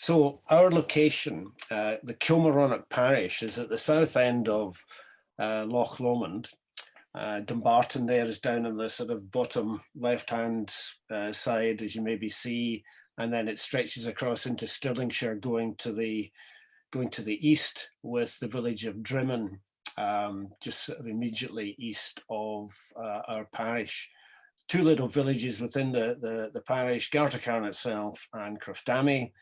So our location, the Kilmaronock parish, is at the south end of Loch Lomond. Dumbarton there is down on the sort of bottom left-hand side, as you maybe see, and then it stretches across into Stirlingshire, going to the east with the village of Drimmen, just sort of immediately east of our parish. Two little villages within the parish, Gartacarn itself and Croftamy,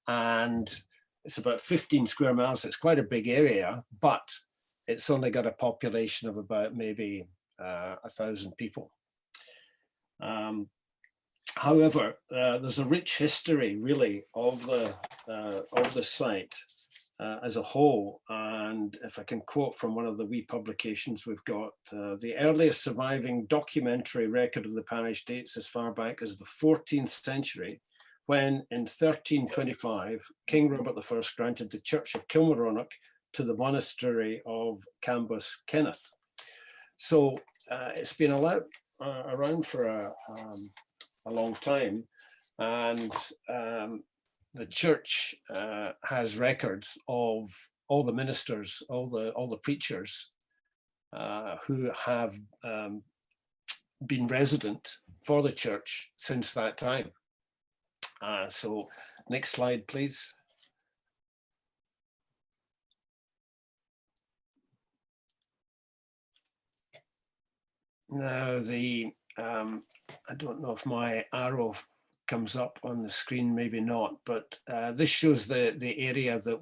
and it's about 15 square miles. It's quite a big area, but it's only got a population of about maybe 1,000 people. However, there's a rich history really of the site as a whole, and if I can quote from one of the wee publications we've got, the earliest surviving documentary record of the parish dates as far back as the 14th century, when in 1325 King Robert I granted the Church of Kilmaronock to the monastery of Cambus Kenneth. So it's been around for a long time, and the church has records of all the ministers, all the preachers who have been resident for the church since that time. So next slide, please. Now I don't know if my arrow comes up on the screen, maybe not, but this shows the area that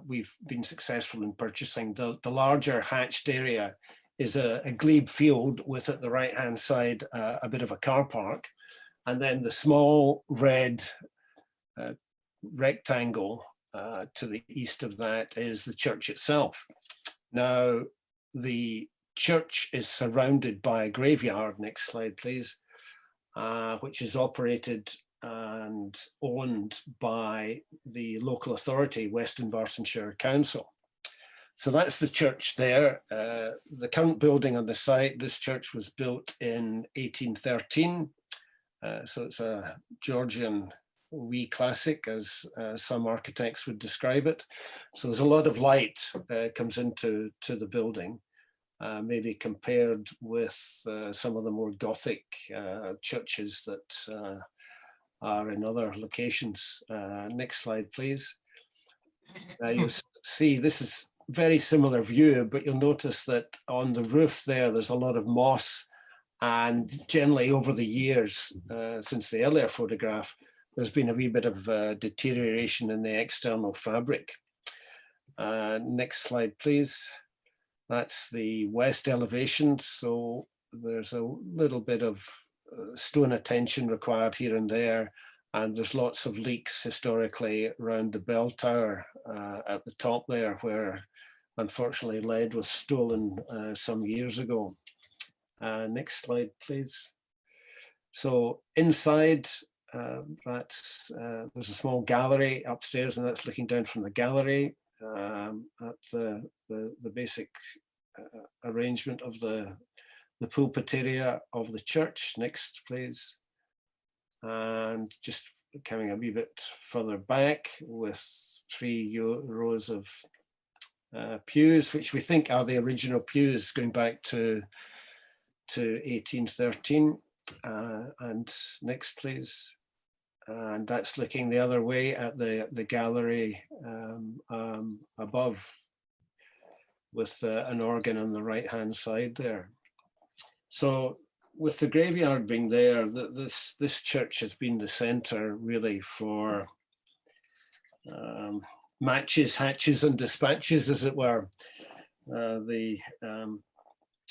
we've been successful in purchasing. The larger hatched area is a glebe field with, at the right hand side, a bit of a car park, and then the small red rectangle to the east of that is the church itself. Now the church is surrounded by a graveyard, next slide please, which is operated and owned by the local authority, West Dunbartonshire Council. So that's the church there. The current building on the site, this church was built in 1813. So it's a Georgian wee classic, as some architects would describe it. So there's a lot of light comes into the building. Maybe compared with some of the more Gothic churches that are in other locations. Next slide, please. You'll see this is very similar view, but you'll notice that on the roof there's a lot of moss, and generally over the years, since the earlier photograph, there's been a wee bit of deterioration in the external fabric. Next slide, please. That's the west elevation, so there's a little bit of stone attention required here and there, and there's lots of leaks historically around the bell tower at the top there, where unfortunately lead was stolen some years ago. Next slide, please. So inside, there's a small gallery upstairs, and that's looking down from the gallery at the basic arrangement of the pulpit area of the church. Next, please. And just coming a wee bit further back with 3 rows of pews, which we think are the original pews going back to 1813. And next, please. And that's looking the other way at the gallery above, with an organ on the right hand side there. So with the graveyard being there, this church has been the centre really for matches, hatches and dispatches, as it were. The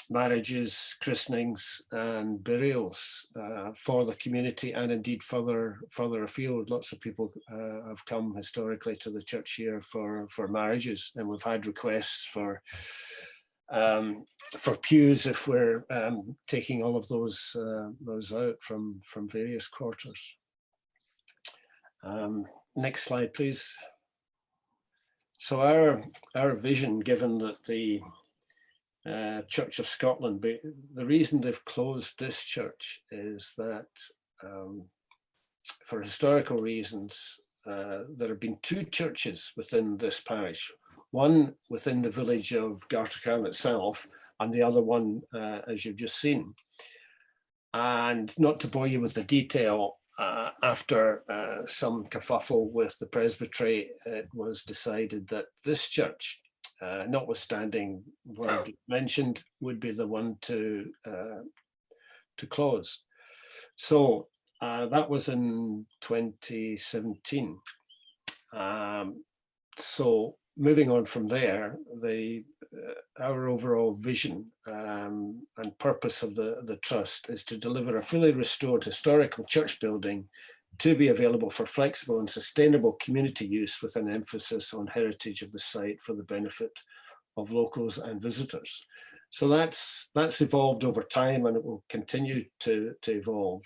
marriages, christenings and burials for the community, and indeed further afield. Lots of people have come historically to the church here for marriages, and we've had requests for pews if we're taking all of those out from various quarters. Next slide, please. So our vision, given that the Church of Scotland, the reason they've closed this church is that for historical reasons, there have been two churches within this parish, one within the village of Gartrickham itself, and the other one, as you've just seen. And not to bore you with the detail, after some kerfuffle with the presbytery, it was decided that this church, notwithstanding what I mentioned, would be the one to close. So that was in 2017. So moving on from there, our overall vision and purpose of the trust is to deliver a fully restored historical church building to be available for flexible and sustainable community use, with an emphasis on heritage of the site for the benefit of locals and visitors. So that's evolved over time, and it will continue to evolve.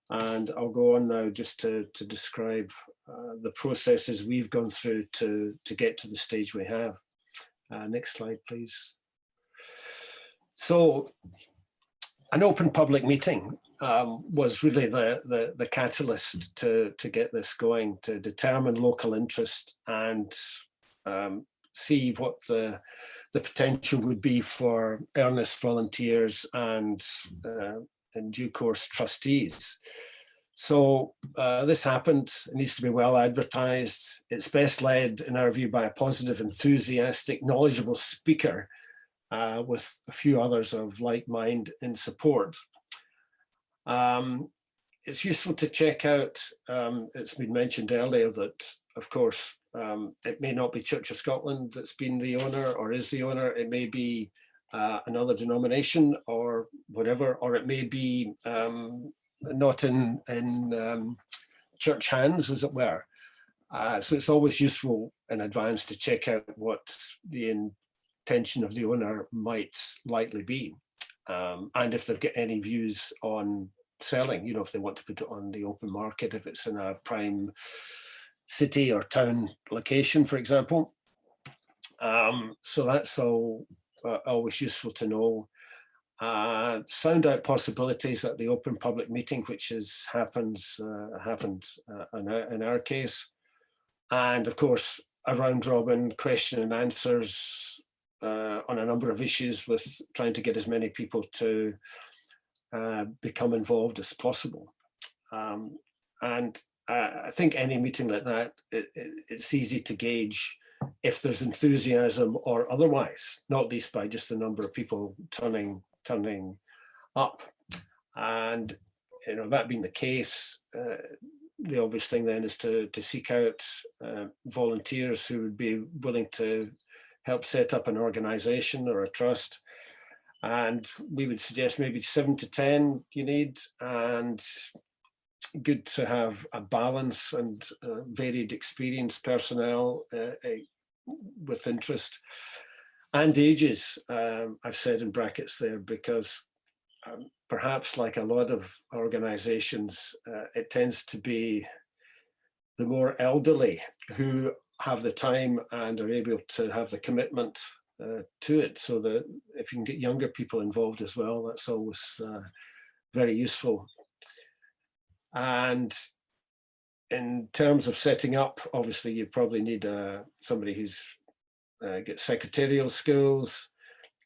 And I'll go on now just to describe the processes we've gone through to get to the stage we have. Next slide, please. So an open public meeting was really the catalyst to get this going, to determine local interest and see what the potential would be for earnest volunteers and in due course trustees. So this happened. It needs to be well advertised. It's best led, in our view, by a positive, enthusiastic, knowledgeable speaker with a few others of like mind in support. It's useful to check out, it's been mentioned earlier that, of course, it may not be Church of Scotland that's been the owner or is the owner. It may be another denomination or whatever, or it may be not in church hands, as it were. So it's always useful in advance to check out what the intention of the owner might likely be, and if they've got any views on selling, you know, if they want to put it on the open market, if it's in a prime city or town location, for example. So that's all always useful to know. Sound out possibilities at the open public meeting, which happened in our case, and of course a round robin question and answers on a number of issues, with trying to get as many people to become involved as possible. And I think any meeting like that, it's easy to gauge if there's enthusiasm or otherwise, not least by just the number of people turning up. And you know, that being the case, the obvious thing then is to seek out volunteers who would be willing to help set up an organization or a trust. And we would suggest maybe 7 to 10 you need, and good to have a balance and varied experienced personnel with interest and ages. I've said in brackets there because perhaps, like a lot of organizations, it tends to be the more elderly who have the time and are able to have the commitment to it, so that if you can get younger people involved as well, that's always very useful. And in terms of setting up, obviously you probably need somebody who's got secretarial skills.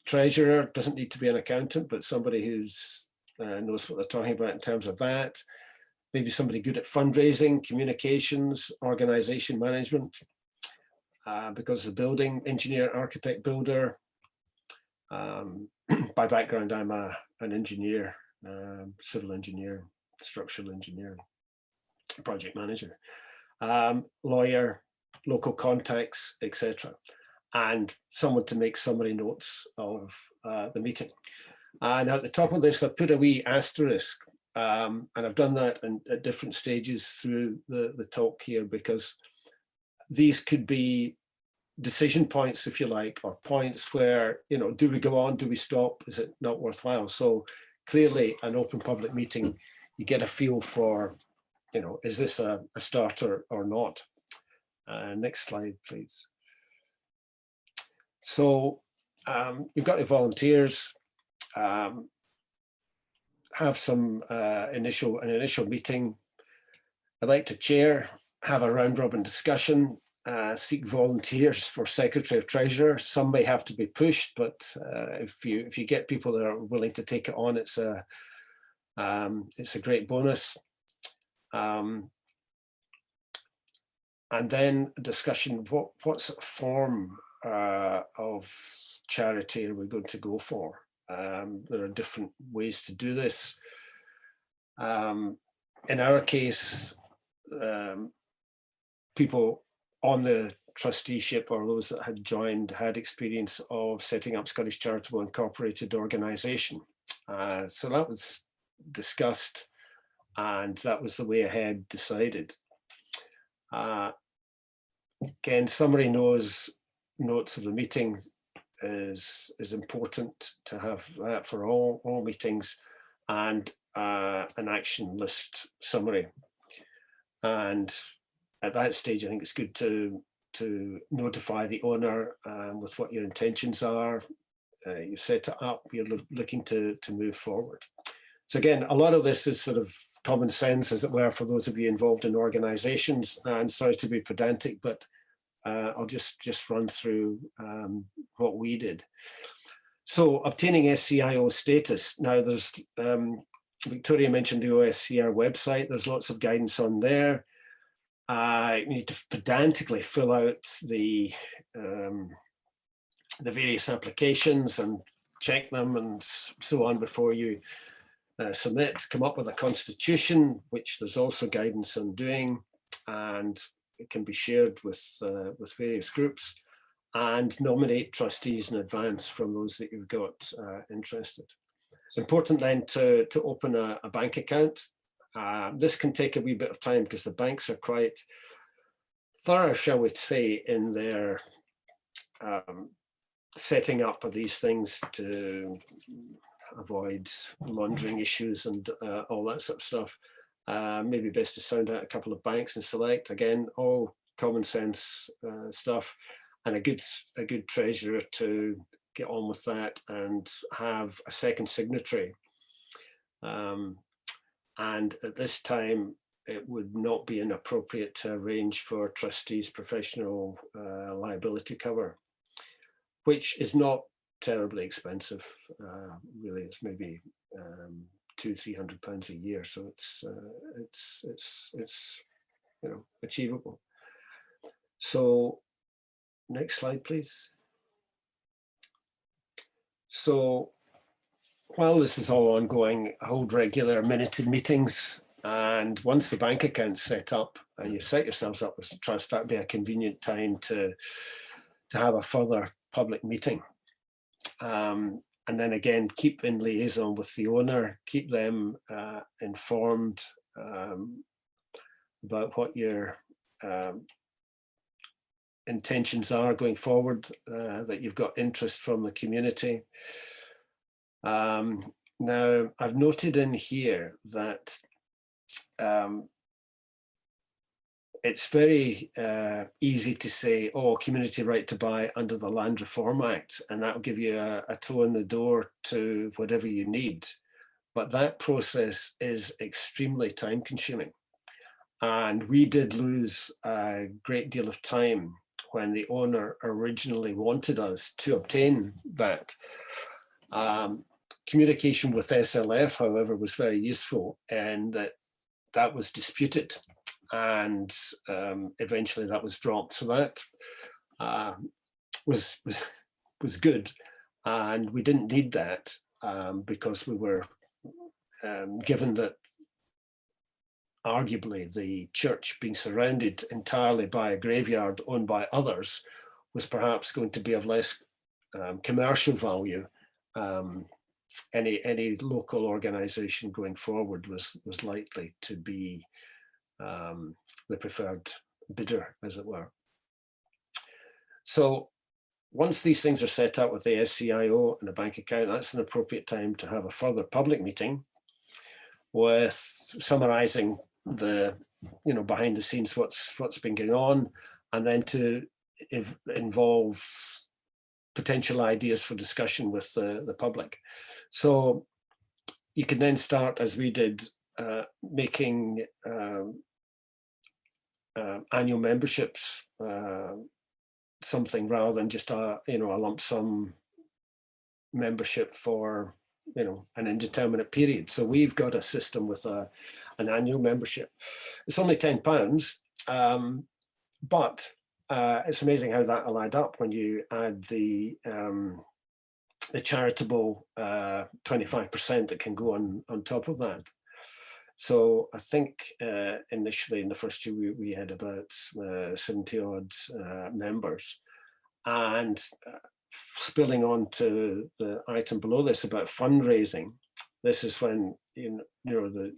Treasurer doesn't need to be an accountant, but somebody who's knows what they're talking about in terms of that. Maybe somebody good at fundraising, communications, organization management, because the building engineer, architect, builder. By background, I'm an engineer, civil engineer, structural engineer, project manager, lawyer, local contacts, etc. And someone to make summary notes of the meeting. And at the top of this, I've put a wee asterisk, and I've done that at different stages through the talk here, because these could be decision points, if you like, or points where, you know, do we go on, do we stop, is it not worthwhile? So clearly an open public meeting, you get a feel for, you know, is this a starter or not? Next slide, please. So we've got the volunteers, have some initial meeting. I'd like to chair have a round robin discussion, seek volunteers for Secretary of Treasurer. Some may have to be pushed, but if you get people that are willing to take it on, it's a great bonus. And then a discussion, what sort of form of charity are we going to go for? There are different ways to do this. In our case, people on the trusteeship or those that had joined had experience of setting up Scottish Charitable Incorporated organisation. So that was discussed, and that was the way ahead decided. Again, summary notes of the meeting is important to have that for all meetings, and an action list summary. And at that stage, I think it's good to notify the owner with what your intentions are. You set it up, you're looking to move forward. So again, a lot of this is sort of common sense, as it were, for those of you involved in organizations. And sorry to be pedantic, but I'll just run through what we did. So obtaining SCIO status. Now there's, Victoria mentioned the OSCR website. There's lots of guidance on there. You need to pedantically fill out the various applications and check them and so on before you submit. Come up with a constitution, which there's also guidance on doing, and it can be shared with various groups, and nominate trustees in advance from those that you've got interested. Important then to open a bank account. This can take a wee bit of time because the banks are quite thorough, shall we say, in their setting up of these things to avoid laundering issues and all that sort of stuff. Maybe best to sound out a couple of banks and select. Again, all common sense stuff, and a good treasurer to get on with that and have a second signatory. And at this time, it would not be inappropriate to arrange for trustees' professional liability cover, which is not terribly expensive. Really, it's maybe £200–300 a year, so it's achievable. So, next slide, please. So, while this is all ongoing, hold regular minuted meetings, and once the bank account's set up and you set yourselves up as a trust, that'd be a convenient time to have a further public meeting. And then again, keep in liaison with the owner, keep them informed about what your intentions are going forward, that you've got interest from the community. Now, I've noted in here that it's very easy to say, oh, community right to buy under the Land Reform Act, and that'll give you a toe in the door to whatever you need. But that process is extremely time consuming. And we did lose a great deal of time when the owner originally wanted us to obtain that. Communication with SLF, however, was very useful, and that was disputed, and eventually that was dropped. So that was good, and we didn't need that because we were given that arguably the church being surrounded entirely by a graveyard owned by others was perhaps going to be of less commercial value. Any local organisation going forward was likely to be the preferred bidder, as it were. So once these things are set up with the SCIO and a bank account, that's an appropriate time to have a further public meeting with summarising the behind the scenes what's been going on, and then to involve potential ideas for discussion with the public. So you can then start, as we did, making annual memberships, something rather than just a lump sum membership for an indeterminate period. So we've got a system with an annual membership. It's only £10, but it's amazing how that will add up when you add the charitable 25% that can go on top of that. So I think initially in the first year we had about 70 odd members, and spilling on to the item below this about fundraising. This is when you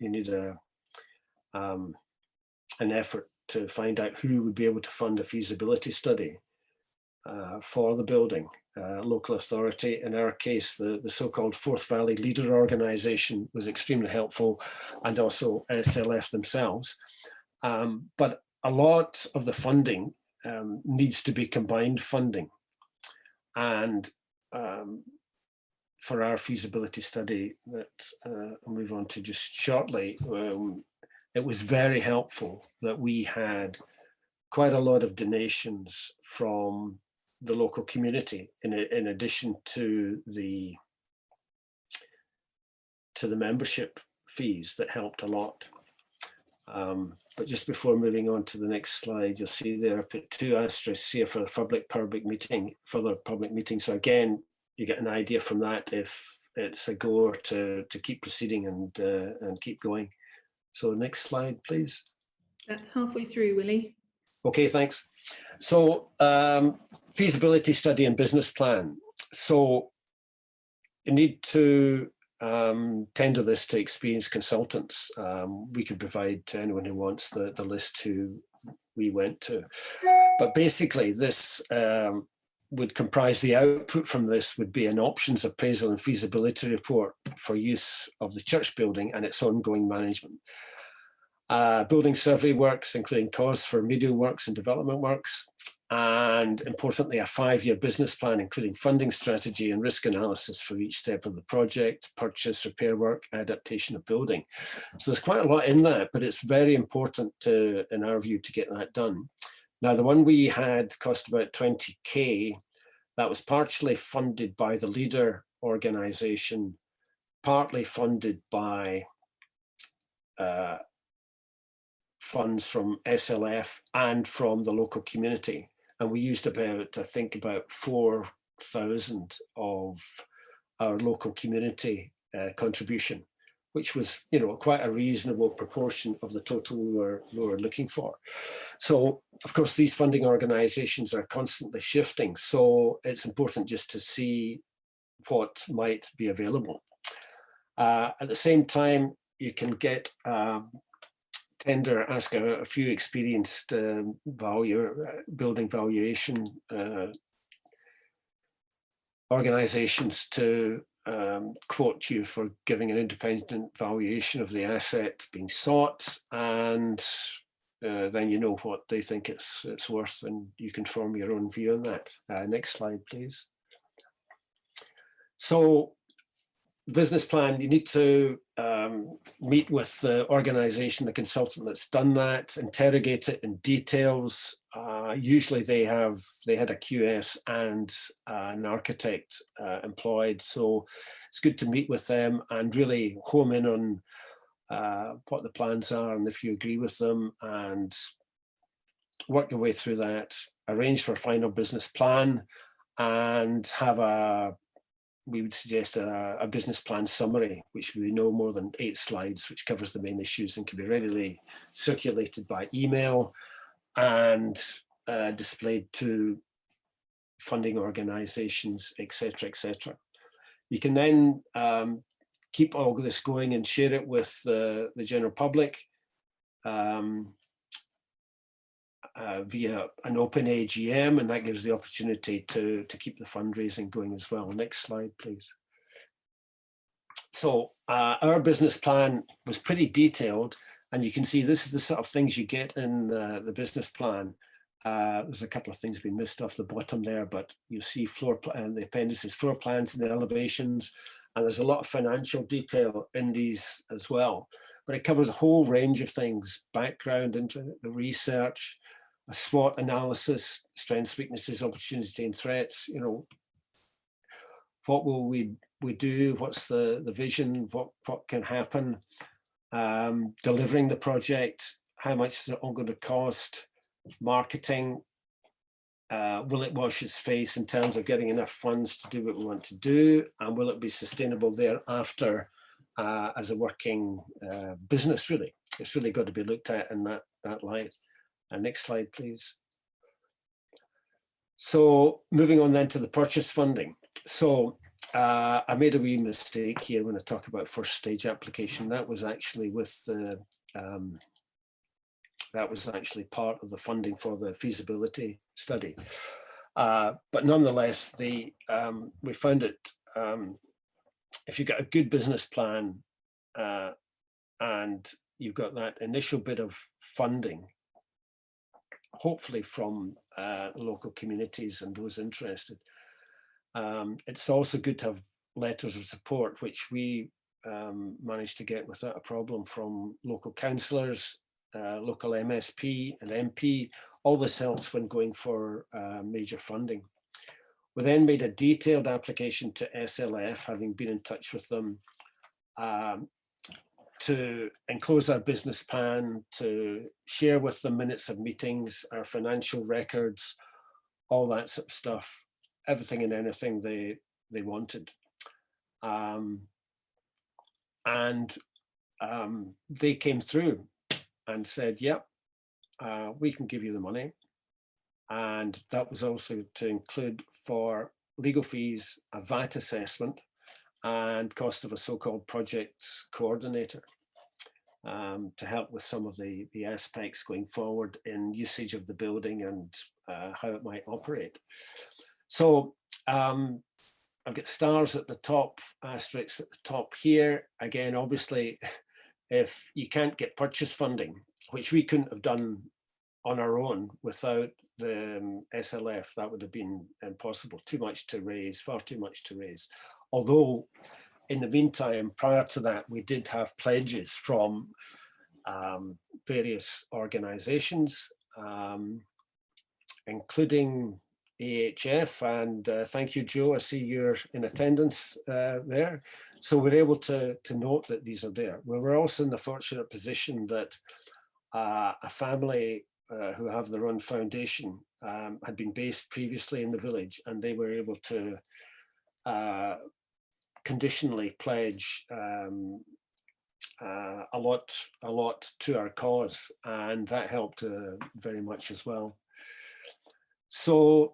need an effort to find out who would be able to fund a feasibility study for the building. Local authority, in our case, the so-called Forth Valley Leader Organisation was extremely helpful, and also SLF themselves. But a lot of the funding needs to be combined funding. And for our feasibility study that I'll move on to just shortly, it was very helpful that we had quite a lot of donations from the local community in addition to the membership fees that helped a lot. But just before moving on to the next slide, you'll see there I put 2 asterisks here for the further public meeting. So again, you get an idea from that if it's a goer to keep proceeding and keep going. So next slide, please. That's halfway through, Willie. Okay, thanks. So feasibility study and business plan. So you need to tender this to experienced consultants. We could provide to anyone who wants the list who we went to. But basically this would comprise, the output from this would be an options appraisal and feasibility report for use of the church building and its ongoing management. Building survey works, including costs for remedial works and development works, and importantly, a 5-year business plan, including funding strategy and risk analysis for each step of the project: purchase, repair work, adaptation of building. So there's quite a lot in that, but it's very important in our view, to get that done. Now, the one we had cost about 20k. That was partially funded by the Leader organisation, partly funded by funds from SLF and from the local community. And we used about 4,000 of our local community contribution, which was, quite a reasonable proportion of the total we were looking for. So, of course, these funding organisations are constantly shifting. So it's important just to see what might be available. At the same time, you can get tender, ask a few experienced building valuation organisations to quote you for giving an independent valuation of the asset being sought, and then you know what they think it's worth, and you can form your own view on that. Next slide, please. So, business plan, you need to meet with the organisation, the consultant that's done that, interrogate it in details. Usually they had a QS and an architect employed, so it's good to meet with them and really home in on what the plans are and if you agree with them, and work your way through that, arrange for a final business plan, and have we would suggest a business plan summary, which would be no more than 8 slides, which covers the main issues and can be readily circulated by email and displayed to funding organisations, etc., etc. You can then keep all this going and share it with the general public via an open AGM, and that gives the opportunity to keep the fundraising going as well. Next slide, please. So our business plan was pretty detailed, and you can see this is the sort of things you get in the business plan. There's a couple of things we missed off the bottom there, but you see the appendices, floor plans and the elevations, and there's a lot of financial detail in these as well. but it covers a whole range of things: background into the research, a SWOT analysis, strengths, weaknesses, opportunity and threats. You know, what will we do? What's the vision? What can happen? Delivering the project, how much is it all going to cost? Marketing, will it wash its face in terms of getting enough funds to do what we want to do? And will it be sustainable thereafter as a working business, really? It's really got to be looked at in that light. Next slide, please. So moving on then to the purchase funding. So I made a wee mistake here when I talk about first stage application. That was actually with the that was actually part of the funding for the feasibility study. But nonetheless, we found it, if you've got a good business plan and you've got that initial bit of funding, hopefully from local communities and those interested, it's also good to have letters of support, which we managed to get without a problem from local councillors, local MSP and MP. All this helps when going for major funding. We then made a detailed application to SLF, having been in touch with them, to enclose our business plan, to share with them minutes of meetings, our financial records, all that sort of stuff, everything and anything they wanted. They came through and said, yep, we can give you the money. And that was also to include for legal fees, a VAT assessment, and cost of a so-called project coordinator, to help with some of the aspects going forward in usage of the building and how it might operate. So I've got stars at the top, asterisks at the top here. Again, obviously, if you can't get purchase funding, which we couldn't have done on our own without the SLF, that would have been impossible. Too much to raise, far too much to raise. Although in the meantime, prior to that, we did have pledges from various organizations, including AHF, and thank you, Joe, I see you're in attendance there. So we're able to note that these are there. We were also in the fortunate position that a family who have their own foundation had been based previously in the village, and they were able to conditionally pledge a lot to our cause, and that helped very much as well. So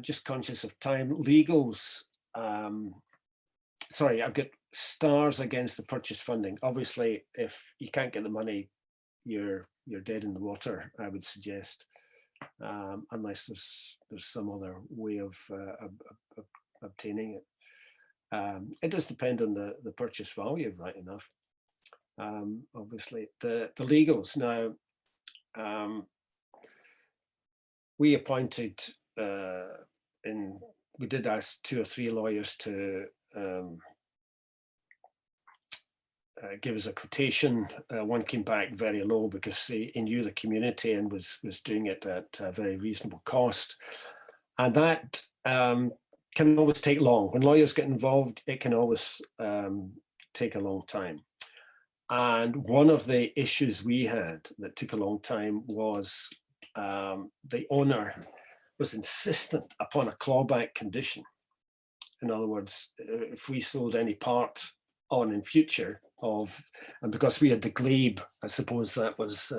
just conscious of time, legals, sorry, I've got stars against the purchase funding. Obviously, if you can't get the money, you're dead in the water, I would suggest, unless there's some other way of obtaining it. It does depend on the purchase value, right enough. Obviously, the legals now, we appointed, we did ask 2 or 3 lawyers to give us a quotation. One came back very low because he knew the community and was doing it at a very reasonable cost. And that can always take long. When lawyers get involved, it can always take a long time. And one of the issues we had that took a long time was the owner was insistent upon a clawback condition. In other words, if we sold any part on in future of, and because we had the glebe, I suppose that was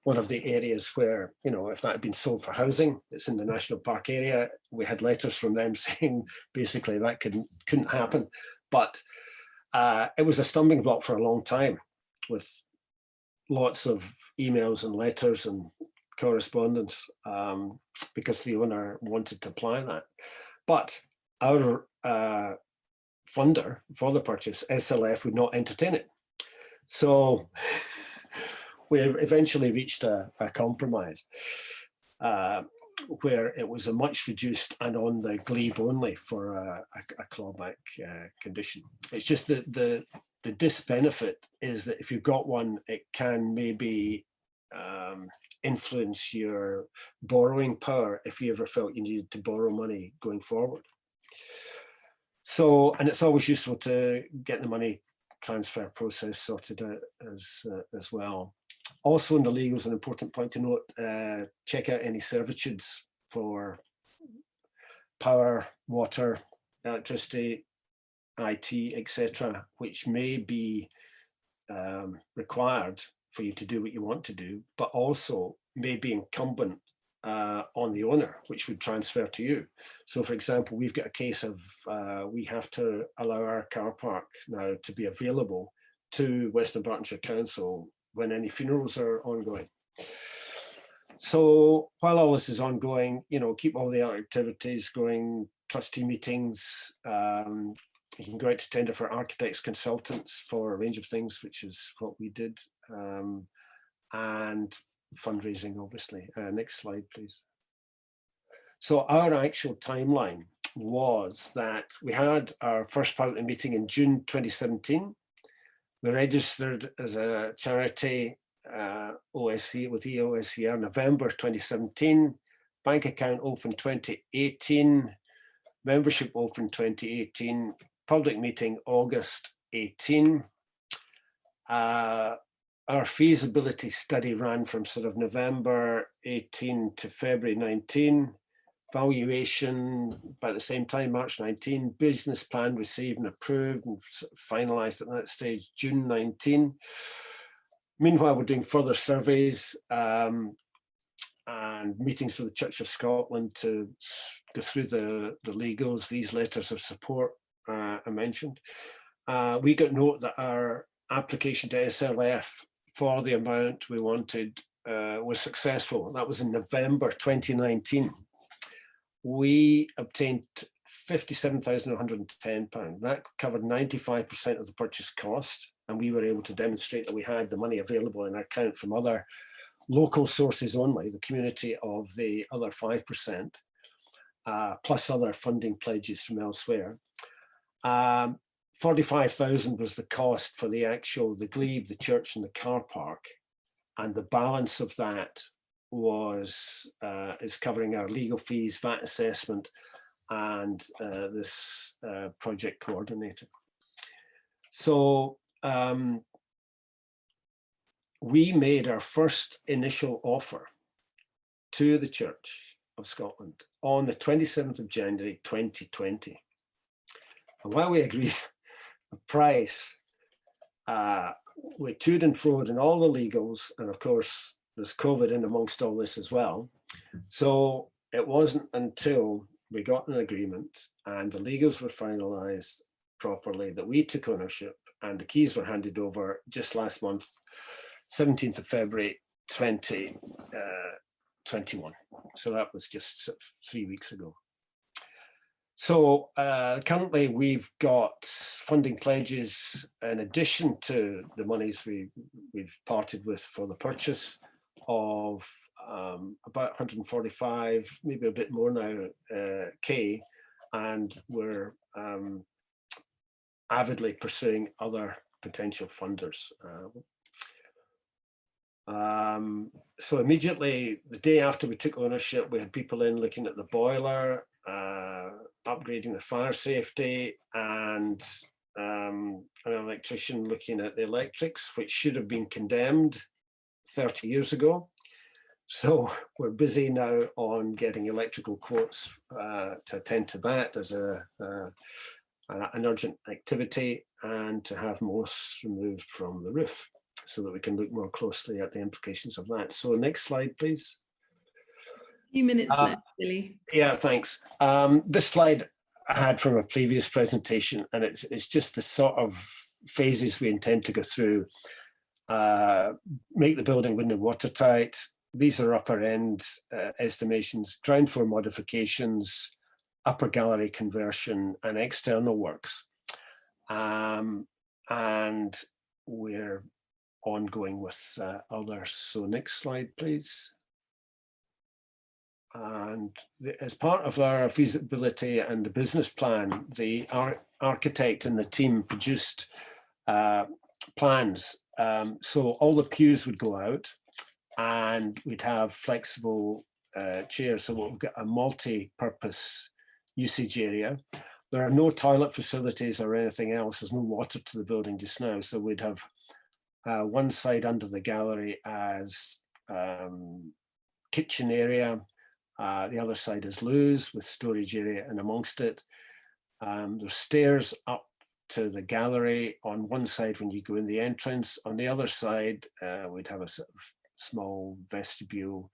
one of the areas where, you know, if that had been sold for housing, it's in the national park area. We had letters from them saying basically that couldn't happen. But it was a stumbling block for a long time, with lots of emails and letters and correspondence, because the owner wanted to apply that. But our funder for the purchase, SLF, would not entertain it. So we eventually reached a compromise where it was a much reduced and on the glebe only for a clawback condition. It's just that the disbenefit is that if you've got one, it can maybe influence your borrowing power if you ever felt you needed to borrow money going forward. So, and it's always useful to get the money transfer process sorted out as well. Also in the legals, an important point to note, check out any servitudes for power, water, electricity, IT, etc., which may be required for you to do what you want to do, but also may be incumbent on the owner, which would transfer to you. So for example, we've got a case of we have to allow our car park now to be available to Western Bartonshire Council when any funerals are ongoing. So while all this is ongoing, you know, keep all the activities going, trustee meetings, you can go out to tender for architects, consultants for a range of things, which is what we did, and fundraising, obviously. Next slide, please. So our actual timeline was that we had our first public meeting in June 2017. We registered as a charity OSC with EOSCR November 2017, bank account open 2018, membership open 2018, public meeting August 18. Our feasibility study ran from sort of November 18 to February 19. Valuation by the same time, March 19. Business plan received and approved and finalized at that stage, June 19. Meanwhile, we're doing further surveys and meetings with the Church of Scotland to go through the legals, these letters of support I mentioned. We got note that our application to SLF for the amount we wanted was successful. That was in November 2019. We obtained £57,110. That covered 95% of the purchase cost, and we were able to demonstrate that we had the money available in our account from other local sources only, the community of the other 5%, plus other funding pledges from elsewhere. 45,000 was the cost for the actual, the glebe, the church and the car park. And the balance of that was, is covering our legal fees, VAT assessment, and this project coordinator. So we made our first initial offer to the Church of Scotland on the 27th of January 2020. And while we agreed a price, we toed and froed in all the legals, and of course there's COVID in amongst all this as well. So it wasn't until we got an agreement and the legals were finalized properly that we took ownership, and the keys were handed over just last month, 17th of February 2021. So that was just 3 weeks ago. So currently we've got funding pledges in addition to the monies we've parted with for the purchase of about 145, maybe a bit more now, K, and we're avidly pursuing other potential funders. So immediately, the day after we took ownership, we had people in looking at the boiler, upgrading the fire safety, and an electrician looking at the electrics, which should have been condemned 30 years ago. So we're busy now on getting electrical quotes to attend to that as an urgent activity, and to have moss removed from the roof so that we can look more closely at the implications of that. So next slide, please. A few minutes left, Billy. Yeah, thanks. This slide I had from a previous presentation, and it's just the sort of phases we intend to go through. Make the building wind and watertight. These are upper end estimations, ground floor modifications, upper gallery conversion, and external works. And we're ongoing with others. So next slide, please. And as part of our feasibility and the business plan, the architect and the team produced plans. So all the pews would go out, and we'd have flexible chairs. So we've got a multi-purpose usage area. There are no toilet facilities or anything else. There's no water to the building just now. So we'd have one side under the gallery as kitchen area. The other side is loos with storage area in amongst it. There's stairs up to the gallery on one side when you go in the entrance. On the other side, we'd have a sort of small vestibule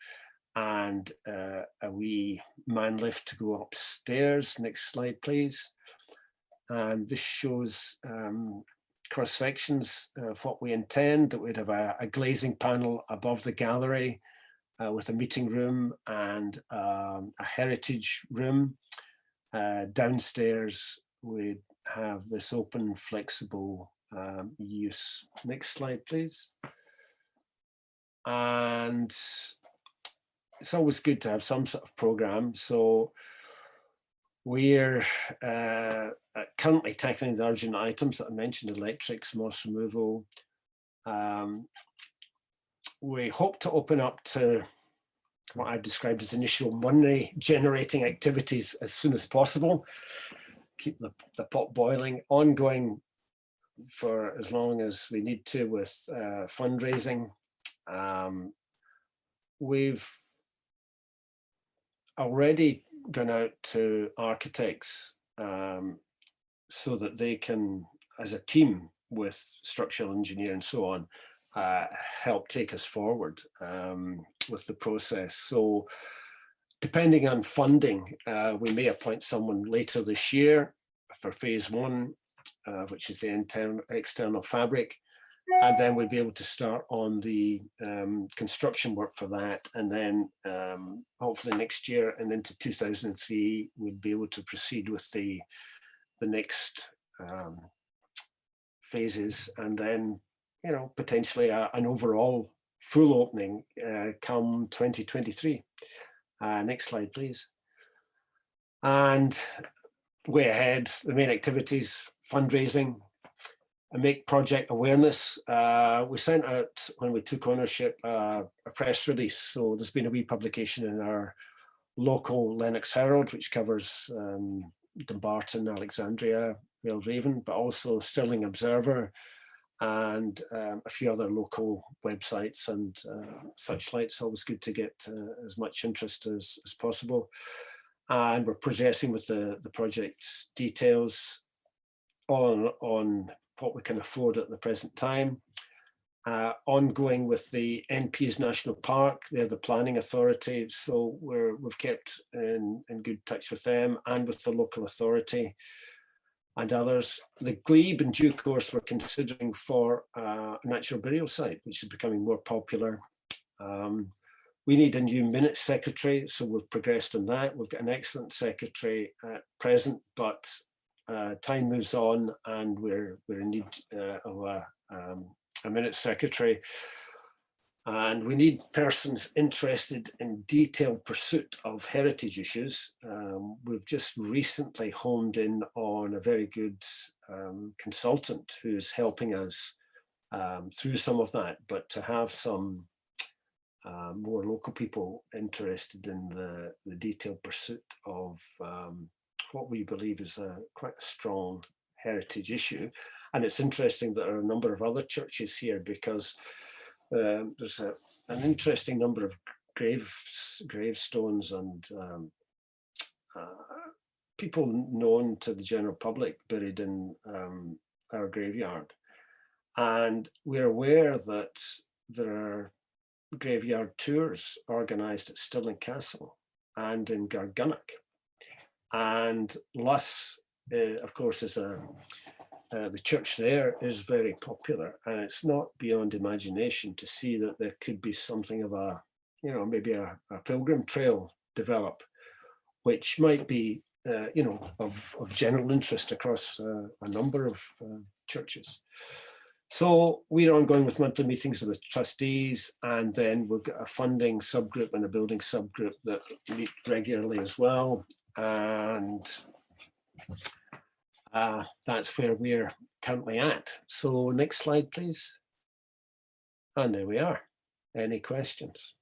and a wee man lift to go upstairs. Next slide, please. And this shows cross sections of what we intend. That we'd have a glazing panel above the gallery with a meeting room and a heritage room. Downstairs, we'd have this open, flexible use. Next slide, please. And it's always good to have some sort of program. So we're currently tackling the urgent items that I mentioned: electrics, moss removal. We hope to open up to what I've described as initial money generating activities as soon as possible. Keep the pot boiling, ongoing for as long as we need to with fundraising. We've already gone out to architects so that they can, as a team with structural engineer and so on, help take us forward with the process. So depending on funding, we may appoint someone later this year for phase one, which is the external fabric. And then we'll be able to start on the construction work for that. And then hopefully next year and into 2003, we'll be able to proceed with the next phases. And then, you know, potentially an overall full opening come 2023. Next slide, please. And way ahead, the main activities: fundraising, and make project awareness. We sent out, when we took ownership, a press release. So there's been a wee publication in our local Lennox Herald, which covers Dumbarton, Alexandria, Raven, but also Stirling Observer and a few other local websites and such like. It's always good to get as much interest as possible. And we're progressing with the project's details on what we can afford at the present time. Ongoing with the NP's National Park, they're the planning authority, so we've kept in good touch with them and with the local authority and others. The glebe, in due course, we're considering for a natural burial site, which is becoming more popular. We need a new minutes secretary, so we've progressed on that. We've got an excellent secretary at present, but time moves on and we're in need of a minutes secretary. And we need persons interested in detailed pursuit of heritage issues. We've just recently honed in on a very good consultant who's helping us through some of that, but to have some more local people interested in the detailed pursuit of what we believe is quite a strong heritage issue. And it's interesting that there are a number of other churches here, because there's an interesting number of gravestones and people known to the general public buried in our graveyard. And we're aware that there are graveyard tours organised at Stirling Castle and in Gargunnock. And Luss, of course, is the church there is very popular, and it's not beyond imagination to see that there could be something of a, you know, maybe a pilgrim trail develop, which might be, you know, of general interest across a number of churches. So we're ongoing with monthly meetings of the trustees, and then we've got a funding subgroup and a building subgroup that meet regularly as well. And that's where we're currently at. So next slide, please. And there we are. Any questions?